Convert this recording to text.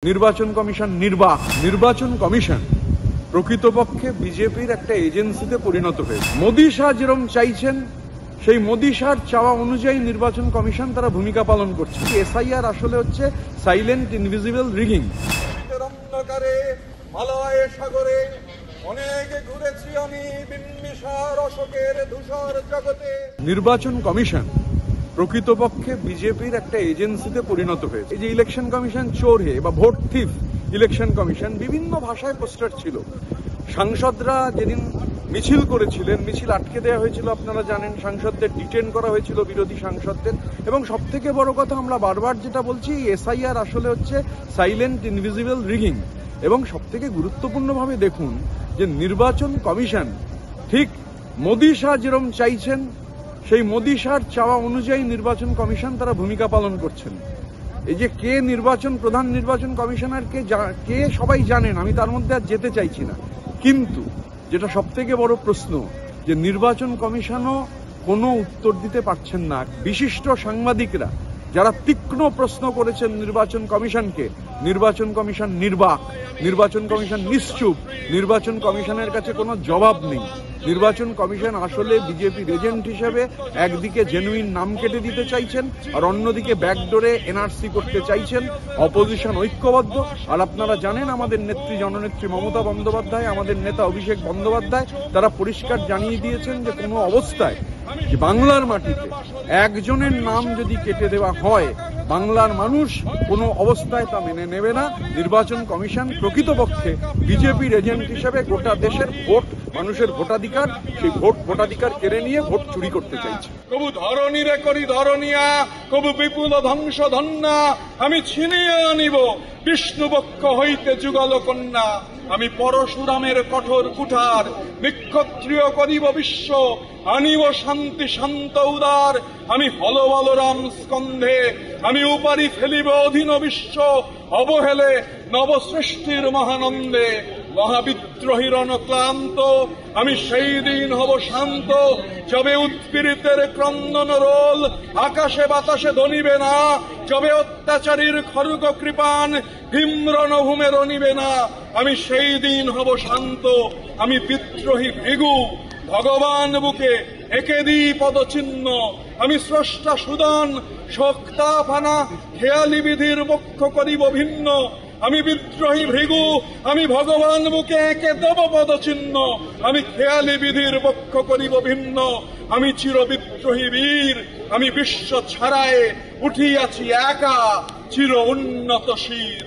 নির্বাচন কমিশন নির্বাচন কমিশন প্রকৃতপক্ষে বিজেপির একটা এজেন্সিতে পরিণত হয়েছে। মোদি শাহ যেরকম চাইছেন সেই মোদি শাহর চাওয়া অনুযায়ী নির্বাচন কমিশন তারা ভূমিকা পালন করছে। এসআইআর আসলে হচ্ছে সাইলেন্ট ইনভিজিবল রিগিং। অন্ধকারে মালয় সাগরে অনেক ঘুরেছি আমি বিম্বিসার অশোকের ধূসর জগতে। নির্বাচন কমিশন প্রকৃতপক্ষে বিজেপির একটা এজেন্সিতে পরিণত হয়েছে। এই যে ইলেকশন কমিশন চোর হে বা ভোট থিফ ইলেকশন কমিশন, বিভিন্ন ভাষায় পোস্টার ছিল। সাংসদরা যেদিন মিছিল করেছিলেন, মিছিল আটকে দেওয়া হয়েছিল, আপনারা জানেন। সাংসদদের ডিটেন করা হয়েছিল, বিরোধী সাংসদদের। এবং সব থেকে বড় কথা, আমরা বারবার যেটা বলছি, এসআইআর আসলে হচ্ছে সাইলেন্ট ইনভিজিবল রিগিং। এবং সব থেকে গুরুত্বপূর্ণভাবে দেখুন যে নির্বাচন কমিশন ঠিক মোদি শাহ যেরকম চাইছেন সেই মোদি শাহর চাওয়া অনুযায়ী নির্বাচন কমিশন তারা ভূমিকা পালন করছেন। এই যে কে প্রধান নির্বাচন কমিশনার কে সবাই জানেন, আমি তার মধ্যে আর যেতে চাইছি না। কিন্তু যেটা সব থেকে বড় প্রশ্ন, যে নির্বাচন কমিশনও কোনো উত্তর দিতে পারছেন না। বিশিষ্ট সাংবাদিকরা যারা তীক্ষ্ণ প্রশ্ন করেছেন নির্বাচন কমিশনকে, নির্বাচন কমিশন নির্বাক, নির্বাচন কমিশন নিশ্চুপ, নির্বাচন কমিশনের কাছে কোনো জবাব নেই। নির্বাচন কমিশন আসলে বিজেপির এজেন্ট হিসেবে একদিকে জেনুইন নাম কেটে দিতে চাইছেন, আর অন্যদিকে ব্যাকডোরে এনআরসি করতে চাইছেন। অপোজিশন ঐক্যবদ্ধ। আর আপনারা জানেন আমাদের নেত্রী জননেত্রী মমতা বন্দ্যোপাধ্যায়, আমাদের নেতা অভিষেক বন্দ্যোপাধ্যায়, তারা পরিষ্কার জানিয়ে দিয়েছেন যে কোনো অবস্থায় যে বাংলার মাটিতে একজনের নাম যদি কেটে দেওয়া হয়, বাংলার মানুষ কোনো অবস্থায় তা মেনে নেবে না। নির্বাচন কমিশন প্রকৃতপক্ষে বিজেপির এজেন্ট হিসেবে গোটা দেশের ভোট, মানুষের ভোটাধিকার, সেই ভোটাধিকার কেড়ে নিয়ে ভোট চুরি করতে চাইছে। কবু ধরণীরে করি ধরণিয়া, কবু বিপুল ধ্বংস ধন্যা, আমি ছিনিয়ে আনিব বিষ্ণুবক্ষ হইতে যুগল কন্যা। আমি পরশুরামের কঠোর কুঠার নিক্ষত্রিয় করিব বিশ্ব, আনিব শান্তি শান্ত উদার। আমি হল বলরাম স্কন্ধে, আমি উপারি ফেলিব অধীন বিশ্ব, অবহেলে নবসৃষ্টির মহানন্দে। মহাবিদ্রোহীর অনক্লান্ত আমি সেই দিন হব শান্ত, যবে উৎপীড়িতের ক্রন্দন রোল আকাশে বাতাসে ধ্বনিবে না, যবে অত্যাচারীর খড়গ কৃপান ভীম্রণভূমে রনিবে না। আমি সেই দিন হব শান্ত, আমি বিদ্রোহী ভৃগু ভগবান বুকে একে দিই পদচিহ্ন। আমি স্রষ্টা সুদান শক্তাফানা খেয়ালি বিধির বক্ষ করিব ভিন্ন। আমি বিদ্রোহী ভৃগু, আমি ভগবান বুকে একে দেব পদচিহ্ন। আমি খেয়ালি বিধির বক্ষ করিব ভিন্ন। আমি চির বিদ্রোহী বীর, আমি বিশ্ব ছাড়ায় উঠিয়াছি একা চির উন্নত শির।